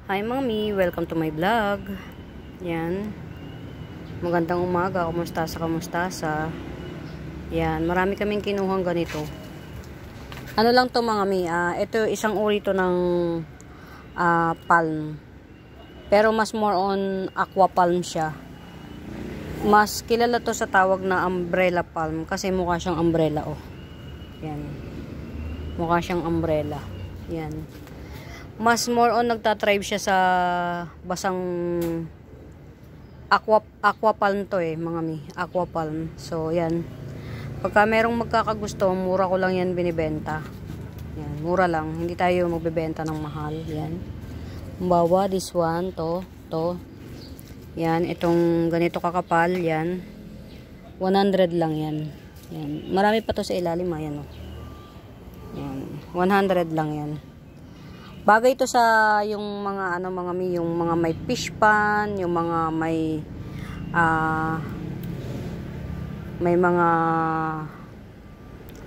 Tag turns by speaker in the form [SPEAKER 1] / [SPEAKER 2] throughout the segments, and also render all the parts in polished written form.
[SPEAKER 1] Hi mommy, welcome to my vlog. Yan. Magandang umaga, kamusta. Yan, marami kaming kinuhang ganito. Ano lang to mga mi, ito isang uri to ng palm. Pero mas more on aqua palm siya. Mas kilala to sa tawag na umbrella palm kasi mukha siyang umbrella oh. Yan. Mukha siyang umbrella. Yan. Mas more on nagtatribe siya sa basang aqua palm to mga mi, aqua palm. So yan, pagka merong magkakagusto, mura ko lang yan binibenta. Yan, mura lang, hindi tayo magbebenta ng mahal. Yan, bawa this one, to yan, itong ganito kakapal, yan 100 lang yan. Yan, marami pa to sa ilalim, ayan oh. Yan, 100 lang yan. Bagay ito sa yung mga yung mga may fish pan, yung mga may mga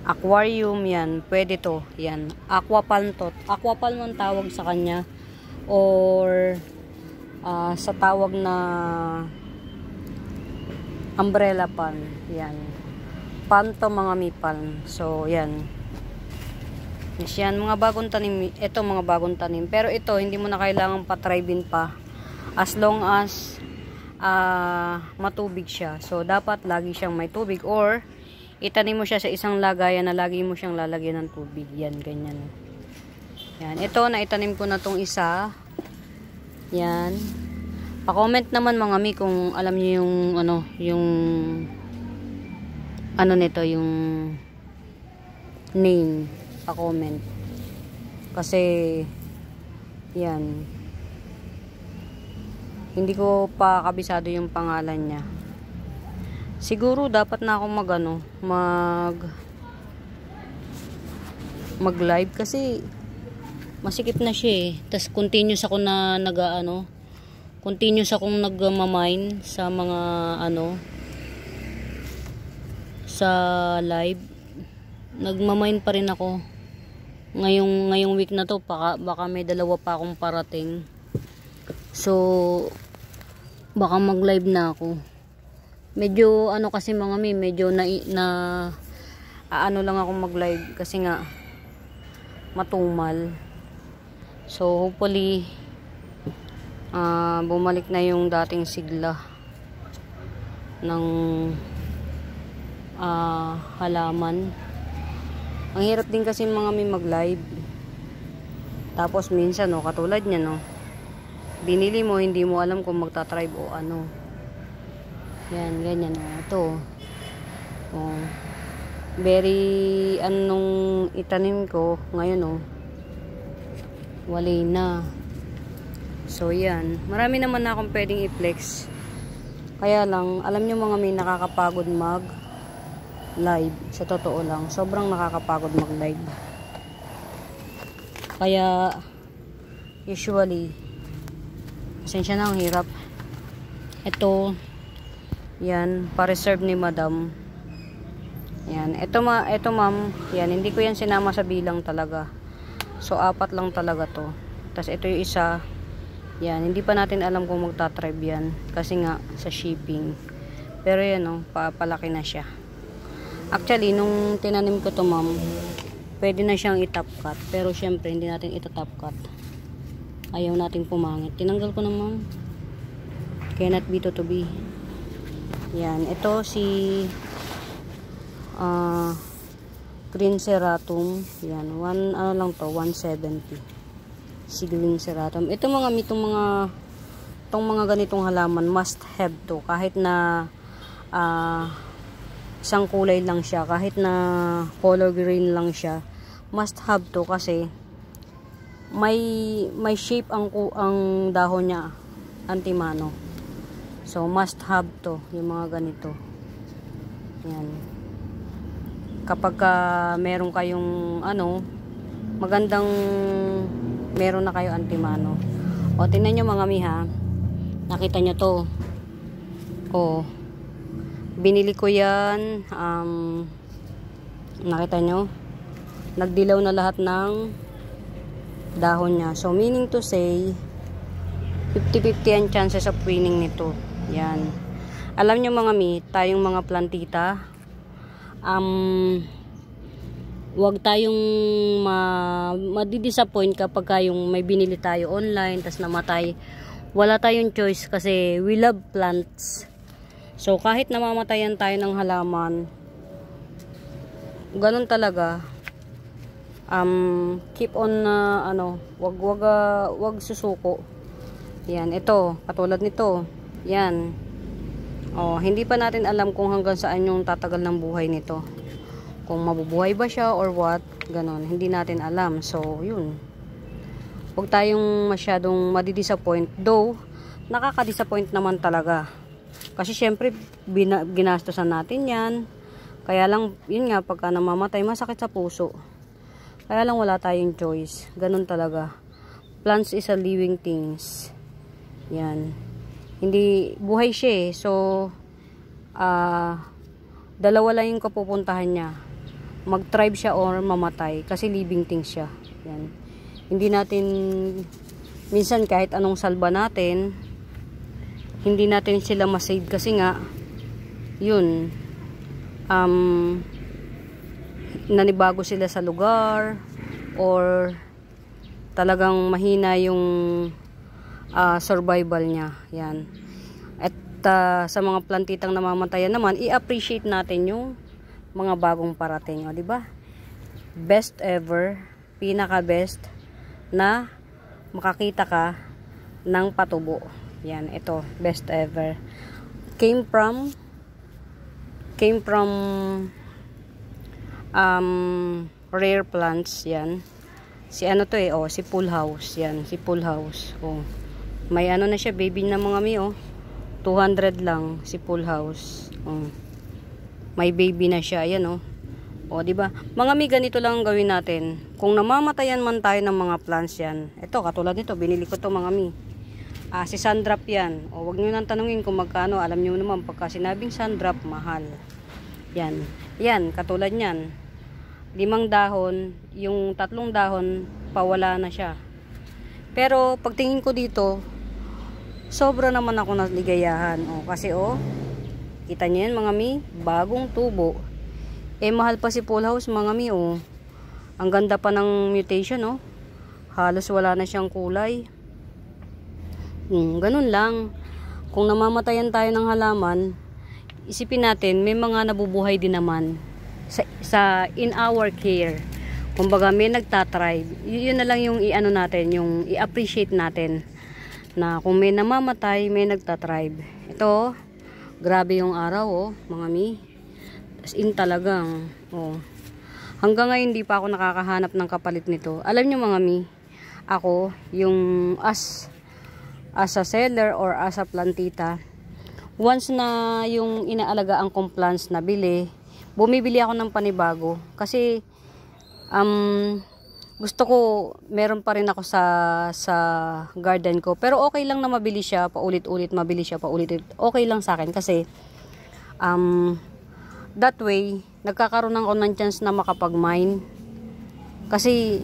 [SPEAKER 1] aquarium yan, pwede to. Yan, aqua palm to. Aqua palm ang tawag sa kanya or sa tawag na umbrella palm. Yan. Palm to mga mi palm. So yan. Yes, yan, mga bagong tanim. Ito mga bagong tanim. Pero ito, hindi mo na kailangang patribin pa. As long as matubig siya. So, dapat lagi siyang may tubig. Or, itanim mo siya sa isang lagayan na lagi mo siyang lalagyan ng tubig. Yan, ganyan. Yan. Ito, naitanim ko na tong isa. Yan. Pa-comment naman mga mi kung alam niyo yung nito, yung name. Pa-comment. Kasi yan. Hindi ko pa kabisado yung pangalan niya. Siguro dapat na akong mag-live kasi masikip na siya Tas continuous ako na continuous akong nagmamine sa mga sa live. Nagmamine pa rin ako. Ngayong week na to baka may dalawa pa akong parating. So baka mag-live na ako. Medyo kasi mga mi, medyo lang ako mag-live kasi nga matumal. So hopefully bumalik na yung dating sigla ng halaman. Ang hirap din kasi mga may mag-live. Tapos minsan katulad niya binili mo, hindi mo alam kung magta-tribe o ano. Yan, ganyan ito. Very anong itanim ko ngayon wala na. So yan, marami naman na akong pwedeng i-flex. Kaya lang, alam niyo mga may nakakapagod live, sa totoo lang sobrang nakakapagod mag-live. Kaya usually pasensya na, ang hirap. Ito yan, pa-reserve ni madam. Yan, ito ma'am, yan, hindi ko yan sinama sa bilang talaga. So 4 lang talaga to. Tapos ito yung isa, yan, hindi pa natin alam kung magta-tribe yan kasi nga sa shipping. Pero yan palaki na siya. Actually, nung tinanim ko to ma'am, pwede na siyang i-top cut. Pero syempre, hindi natin ito-top cut. Ayaw nating pumangit. Tinanggal ko na ma'am. Cannot be to be. Yan. Ito si Green Ceratum. Yan. 170. Si Green Ceratum. Ito itong mga ganitong halaman, must have to. Kahit na isang kulay lang siya, kahit na color green lang siya, must have to kasi may shape ang dahon niya, antimano. So must have to yung mga ganito. Yan. Kapag meron kayong magandang meron na kayo antimano. O tingnan niyo mga miha. Nakita niyo to. Binili ko yan, nakita nyo, nagdilaw na lahat ng dahon niya. So meaning to say, 50-50 ang chances of winning nito. Yan. Alam nyo mga mi, tayong mga plantita, wag tayong madidisappoint kapag yung may binili tayo online tas namatay. Wala tayong choice kasi we love plants. So kahit namamatayan tayo ng halaman, ganun talaga. Keep on wag susuko. Yan, ito, katulad nito. Yan. Oh, hindi pa natin alam kung hanggang saan yung tatagal ng buhay nito. Kung mabubuhay ba siya or what, ganon. Hindi natin alam. So, yun. Huwag tayong masyadong madidisappoint. Though, nakaka-disappoint naman talaga. Kasi syempre, ginastosan natin yan. Kaya lang, yun nga, pagka namamatay, masakit sa puso. Kaya lang wala tayong choice. Ganon talaga. Plants is a living things. Yan. Hindi, buhay siya eh. So, dalawa lang yung kapupuntahan niya. Mag-thrive siya or mamatay. Kasi living things siya. Yan. Hindi natin, minsan kahit anong salba natin, hindi natin sila masave kasi nga, yun, nanibago sila sa lugar, or talagang mahina yung survival niya. Yan. At sa mga plantitang namamatayan naman, i-appreciate natin yung mga bagong parating. O, diba? Best ever, pinaka-best na makakita ka ng patubo. Yan, ito, best ever. Came from rare plants. Yan. Si ano to eh, oh, si Full House. Yan, si Full House. Oh. May ano na siya, baby na mga mi, oh. 200 lang si Full House. Oh. May baby na siya, yan, oh. O, di ba? Mga mi, ganito lang ang gawin natin. Kung namamatayan man tayo ng mga plants yan. Ito, katulad nito, binili ko to mga mi. Si Sandrop yan. O, wag niyo nang tanungin kung magkano. Alam niyo naman, pagka sinabing Sandrop, mahal. Yan. Yan, katulad niyan. 5 dahon, yung 3 dahon, pawala na siya. Pero, pagtingin ko dito, sobra naman ako naligayahan. O, kasi kita niyo yan mga mi, bagong tubo. Mahal pa si Full House mga mi, oh. Ang ganda pa ng mutation, oh. Halos wala na siyang kulay. Ganun lang. Kung namamatayan tayo ng halaman, isipin natin, may mga nabubuhay din naman in our care. Kumbaga, may nagtatribe. Yun na lang yung i-ano natin, yung i-appreciate natin. Na kung may namamatay, may nagtatribe. Ito, grabe yung araw, oh, mga mi. As in talagang, oh. Hanggang ngayon, hindi pa ako nakakahanap ng kapalit nito. Alam nyo mga mi, ako, yung as a seller or as a plantita, once na yung inaalagaan kong plants na bumibili ako ng panibago. Kasi, gusto ko, meron pa rin ako sa garden ko. Pero okay lang na mabili siya, paulit-ulit, Okay lang sa akin kasi, that way, nagkakaroon ako ng chance na makapag-mine. Kasi,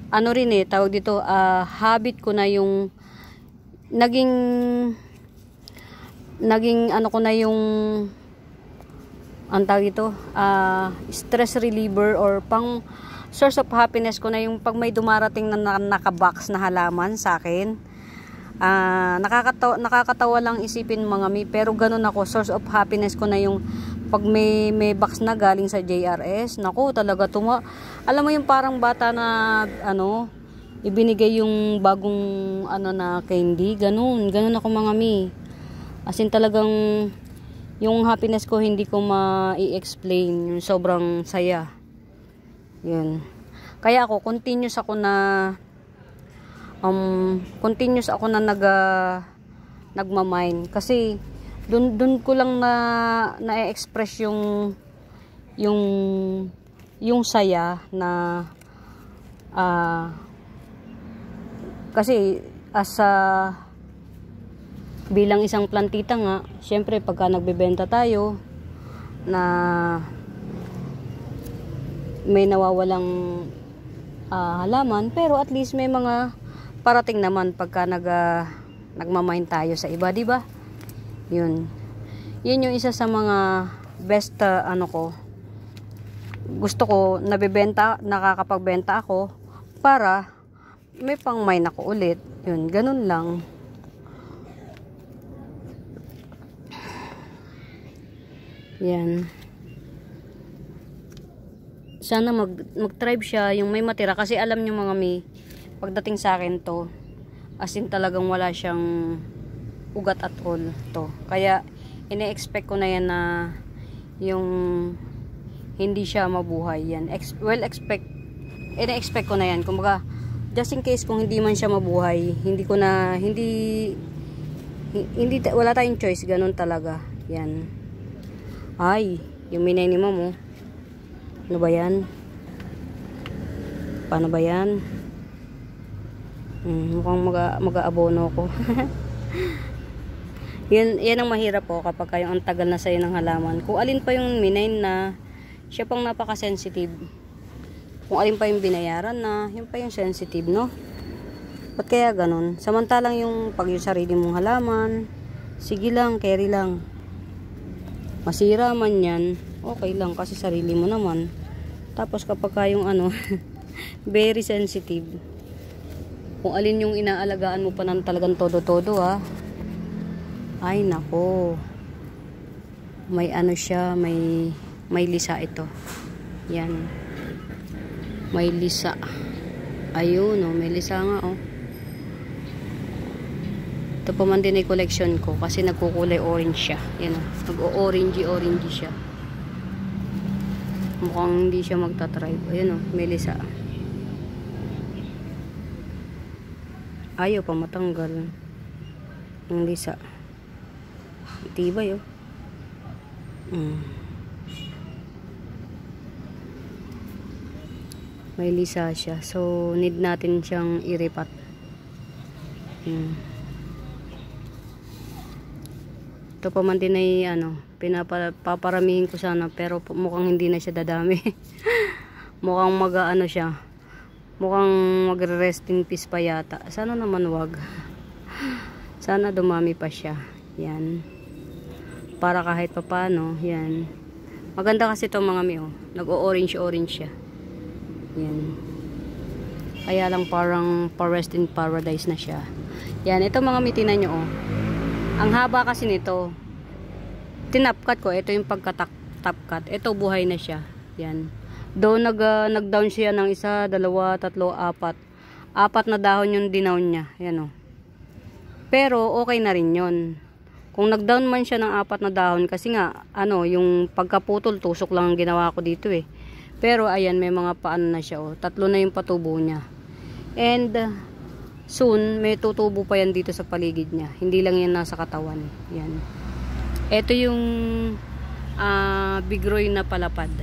[SPEAKER 1] ano rin tawag dito, habit ko na yung, naging ano ko na yung, ang tawag dito, stress reliever or pang source of happiness ko na yung pag may dumarating na nakabox na halaman sa akin. Nakakatawa lang isipin mga mi, pero ganun ako, source of happiness ko na yung pag may box na galing sa JRS. Naku, talaga alam mo yung parang bata na ibinigay yung bagong na candy, ganun ako mga mi. As in talagang yung happiness ko hindi ko ma-i-explain, yung sobrang saya. Yun. Kaya ako continuous ako na nagmamine kasi dun ko lang na-express yung saya na kasi bilang isang plantita nga, syempre pagka nagbebenta tayo na may nawawalang halaman, pero at least may mga parating naman pagka nagmamind tayo sa iba, di ba? Yun yung isa sa mga best ano ko, gusto ko nakakapagbenta ako para may pang mine ako ulit. Yun, ganun lang. Yan. Sana mag-tribe siya yung may matira, kasi alam nyo mga mi, pagdating sa akin to, as in talagang wala siyang ugat at all to. Kaya ine-expect ko na yan na yung hindi siya mabuhay yan. Ine-expect ko na yan. Kumbaga, just in case kung hindi man siya mabuhay, wala tayong choice, ganun talaga. Yan. Ay, yung minay ni Mamo. Ano ba yan? Paano ba yan? Mukhang mag-aabono ko. yan ang mahirap po kapag kayong ang tagal na sa'yo ng halaman. Kung alin pa yung minay na siya pang napaka-sensitive. Kung alin pa yung binayaran na, yun pa yung sensitive, no? Ba't kaya ganun? Samantalang yung pag yung sarili mong halaman, sige lang, carry lang. Masira man yan, okay lang kasi sarili mo naman. Tapos kapag kayong very sensitive, kung alin yung inaalagaan mo pa ng talagang todo-todo, ha? Ay, nako. May siya, may lisa ito. Yan. May lisa. Ayun, oh, may lisa nga, oh. Ito pa man din ay collection ko kasi nagkukulay orange siya. Yan, oh. Nag-o-orangey siya. Mukhang hindi siya magta-tribe. Ayun, oh, may lisa. Ayaw pa matanggal. Ang lisa. Tibay, oh. May lisa siya. So, need natin siyang iripat. Ito pa man din ay paparamihin ko sana, pero mukhang hindi na siya dadami. Mukhang siya. Mukhang magre-rest in peace pa yata. Sana naman wag. Sana dumami pa siya. Yan. Para kahit pa paano, yan. Maganda kasi ito mga mi, oh. Nag-o-orange siya. Yan. Kaya lang parang rest in paradise na siya. Yan, ito mga mitinan nyo, oh. Ang haba kasi nito. Tinapkat ko, ito yung pagka-tapkat. Ito buhay na siya. Yan. Doon nag-down siya ng 1, 2, 3, 4. 4 na dahon yung dinown niya. Yan, oh. Pero okay na rin yun. Kung nag-down man siya ng 4 na dahon, kasi nga, yung pagkaputol, tusok lang ang ginawa ko dito, eh. Pero ayan, may mga paano na siya, oh. 3 na yung patubo niya. And soon may tutubo pa yan dito sa paligid niya. Hindi lang yan nasa katawan. Yan. Ito yung bigroy na palapad.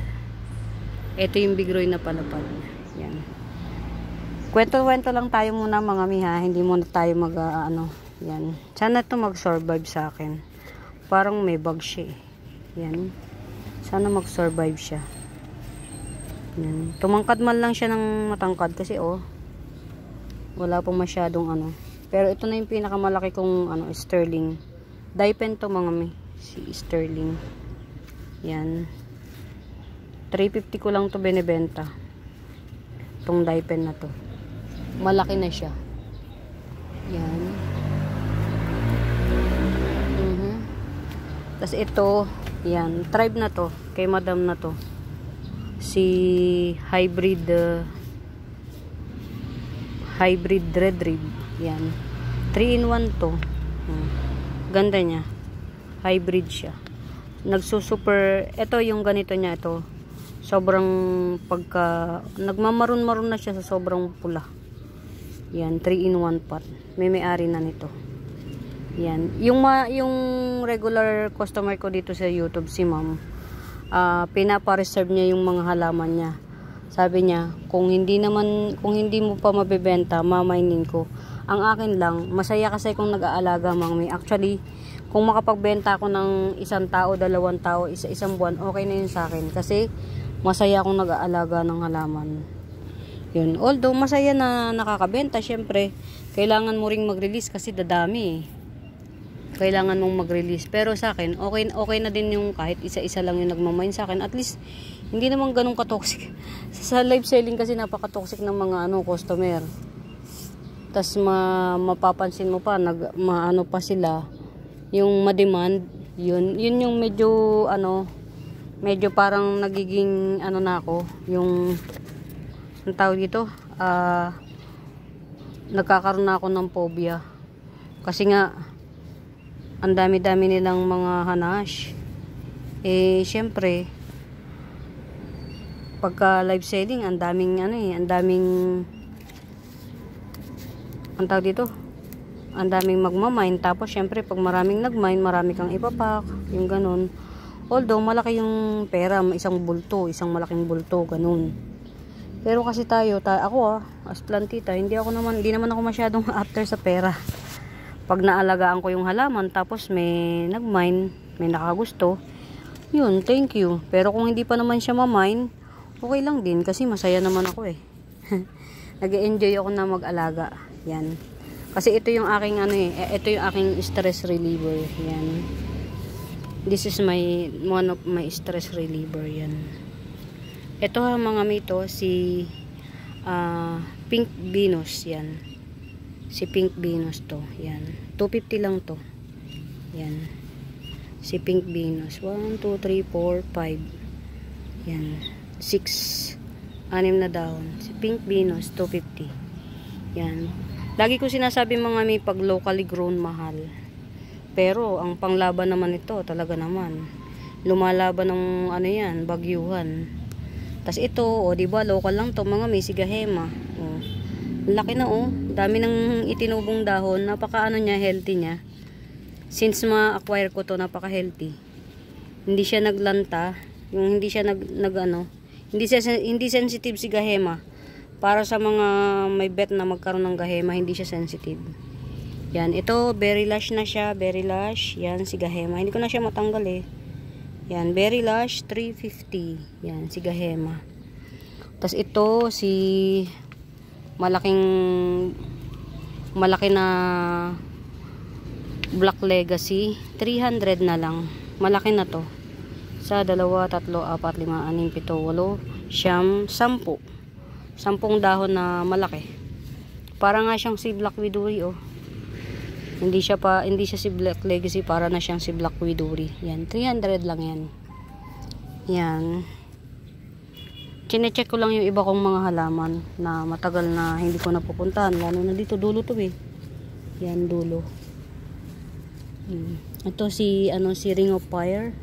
[SPEAKER 1] Ito yung bigroy na palapad. Yan. Kwento-kwento lang tayo muna mga miha. Hindi muna tayo yan. Sana ito mag-survive sa akin. Parang may bug siya, eh. Yan. Sana mag-survive siya. Yan. Tumangkad man lang siya ng matangkad kasi, oh, wala pong masyadong Pero ito na yung pinakamalaki kong sterling. Daipen to mga may. Si sterling. Yan. 350 ko lang to binibenta. Itong daipen na to. Malaki na siya. Yan. Tas ito, yan. Tribe na to. Kay madam na to. Si hybrid red rib. Yan. 3-in-1 to. Ganda niya. Hybrid siya. Nagsusuper. Ito yung ganito niya. Ito. Sobrang nagmamaroon-maroon na siya sa sobrang pula. Yan. 3-in-1 pot. May-ari na nito. Yan. Yung regular customer ko dito sa YouTube, si ma'am, pinapa-reserve niya yung mga halaman niya. Sabi niya, kung hindi mo pa mabebenta, mamainin ko. Ang akin lang, masaya kasi kung nag-aalaga, mami. Actually, kung makapagbenta ako ng 1 tao, 2 tao, isang buwan, okay na yun sa akin. Kasi, masaya akong nag-aalaga ng halaman. Yun. Although, masaya na nakakabenta, syempre, kailangan mo ring mag-release kasi dadami eh. Kailangan mong mag-release. Pero sa akin, okay na din yung kahit isa-isa lang yung nagmamine sa akin. At least, hindi naman ganun ka-toxic. Sa live selling kasi napaka-toxic ng mga customer. Tas mapapansin mo pa, maano pa sila, yung ma-demand, yun yung medyo, medyo parang nagiging, na ako, yung, ang tawag dito, nagkakaroon na ako ng phobia. Kasi nga, ang dami-dami nilang mga hanash. Syempre, pagka live selling, ang daming ang tawag dito, ang daming magmamine. Tapos syempre, pag maraming nagmine, marami kang ipapak, yung ganun. Although, malaki yung pera, isang malaking bulto, ganun. Pero kasi ako as plantita, hindi naman ako masyadong after sa pera. Pag naalagaan ko yung halaman, tapos may nagmine, may nakagusto, yun, thank you. Pero kung hindi pa naman siya mamine, okay lang din kasi masaya naman ako eh. Nag-enjoy ako na mag-alaga. Yan. Kasi ito yung aking ito yung aking stress reliever. Yan. This is one of my stress reliever. Yan. Ito mga mito, si Pink Venus. Yan. Si Pink Venus to. Yan. 250 lang to. Yan. Si Pink Venus. 1, 2, 3, 4, 5. Yan. 6. 6 na dahon. Si Pink Venus, 250. Yan. Lagi ko sinasabi mga may pag locally grown mahal. Pero, ang panglaban naman ito, talaga naman. Lumalaban ng yan, bagyuhan. Tas ito, diba, local lang to, mga may sigahema. Laki na dami ng itinubong dahon, napaka niya, healthy niya. Since ma-acquire ko to, napaka healthy. Hindi siya naglanta, yung hindi siya hindi sensitive si gahema. Para sa mga may bet na magkaroon ng gahema, hindi siya sensitive. Yan, ito berry lush na siya, berry lush. Yan si gahema, hindi ko na siya matanggal eh. Yan, berry lush 350. Yan si gahema. Tas ito si malaki na Black Legacy, 300 na lang. Malaki na to. Sa 2, 3, 4, 5, 6, 7, 8, 9, 10, 10 dahon na malaki. Para nga siyang si Black Widowy Hindi siya si Black Legacy, para na siyang si Black Widowy. Yan, 300 lang yan. Yan. Chine-check ko lang yung iba kong mga halaman na matagal na hindi ko napupuntahan. Lalo na dito, dulo to eh. Yan, dulo. Ito si Ring of Fire.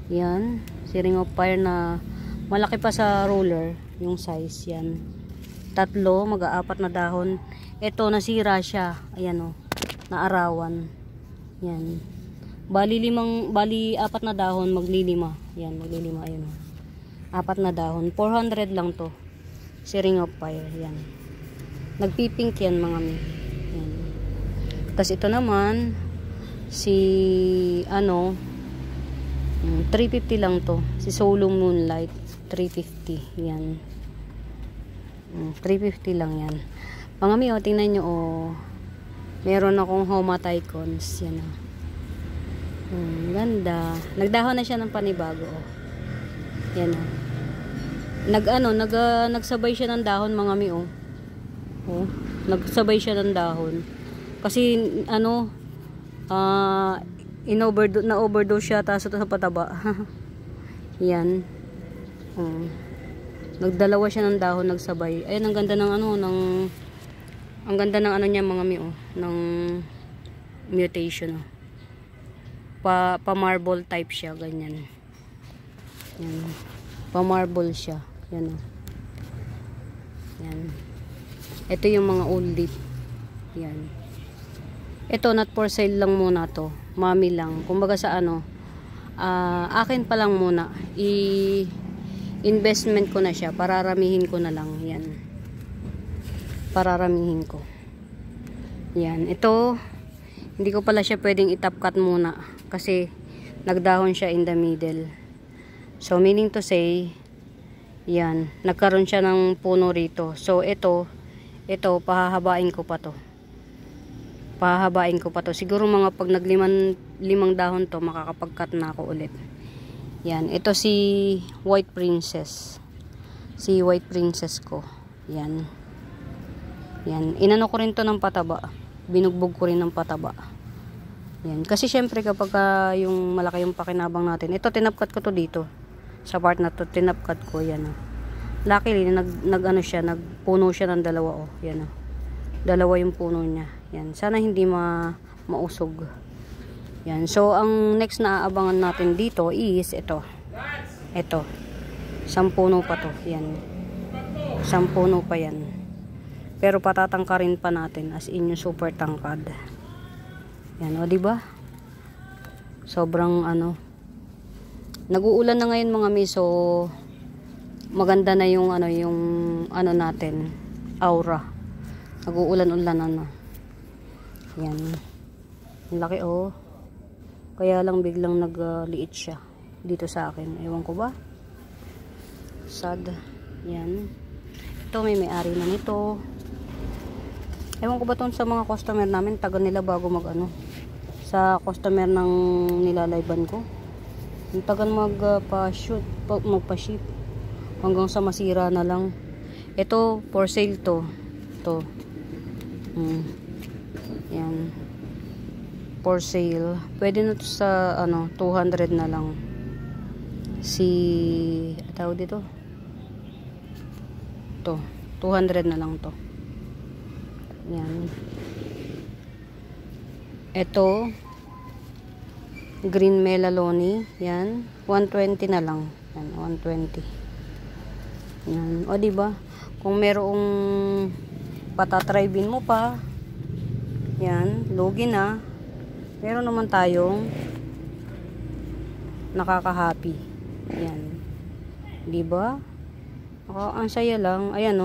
[SPEAKER 1] Yan, si Ring of Fire na malaki pa sa roller yung size. Yan, 3, mag-4 na dahon. Ito nasira siya. Ayan naarawan. Yan, bali 4 na dahon, maglilima. Yan, maglilima. Ayun 4 na dahon, 400 lang to. Si Ring of Fire. Yan, nagpipink yan mga mi. Yan. Tas ito naman si 350 lang to. Si Solo Moonlight, 350. Yan. 350 lang yan. Mga mi, tingnan nyo meron akong Homatycons. Yan ganda. Nagdahon na siya ng panibago Yan nagsabay siya ng dahon mga mi nagsabay siya ng dahon. Kasi na-overdose siya tapos sa pataba. Yan. Nagdalawa siya ng dahon, nagsabay. Ayun, ang ganda ng ang ganda ng niya mga mi ng mutation pa marble type siya, ganyan. Yan. Pa marble siya. Yan Yan. Ito yung mga old leaf. Yan. Ito, not for sale lang muna to. Mami lang. Kumbaga sa akin pa lang muna. Investment ko na siya. Pararamihin ko na lang. Yan. Pararamihin ko. Yan. Ito, hindi ko pala siya pwedeng i-top cut muna. Kasi, nagdahon siya in the middle. So, meaning to say, yan. Nagkaroon siya ng puno rito. So, ito, pahahabain ko pa to. Pahabain ko pa to. Siguro mga pag limang dahon to, makakapag-cut na ako ulit. Yan. Ito si White Princess. Si White Princess ko. Yan. Yan. Inano ko rin to ng pataba. Binugbog ko rin ng pataba. Yan. Kasi syempre kapag yung malaki yung pakinabang natin. Ito tinapkat ko to dito. Sa part na to, tinapkat ko. Yan. Luckily, nag-ano siya, nagpuno siya ng dalawa. Oh. Yan. Dalawa yung puno niya. Yan. Sana hindi mausog. Yan. So, ang next na aabangan natin dito is ito. Ito. 10 puno pa to. Yan. 10 puno pa yan. Pero patatangkarin pa natin as in yung super tangkad. Yan. O, diba? Sobrang ano. Nag-uulan na ngayon mga miso. Maganda na yung ano natin. Aura. Nag-uulan-ulan ano. Yan. Ang laki oh. Kaya lang biglang nagliit siya dito sa akin. Ewan ko ba? Sad. Yan. Ito may may-ari na nito. Ewan ko ba itong sa mga customer namin. Tagal nila bago mag-ano. Sa customer ng nilalayban ko. Yung tagal magpa-shoot. Magpa-ship. Hanggang sa masira na lang. Ito for sale to. Ito. Yan. For sale. Pwede na to sa 200 na lang. Tawag dito. To. 200 na lang to. Yan. Ito. Green Melaloni. Yan. 120 na lang. Yan. 120. Yan. O diba? Kung merong patatribin mo pa. Yan, lugi na. Meron naman tayong nakaka-happy. Yan. 'Di ba? Ang saya lang. Ayan,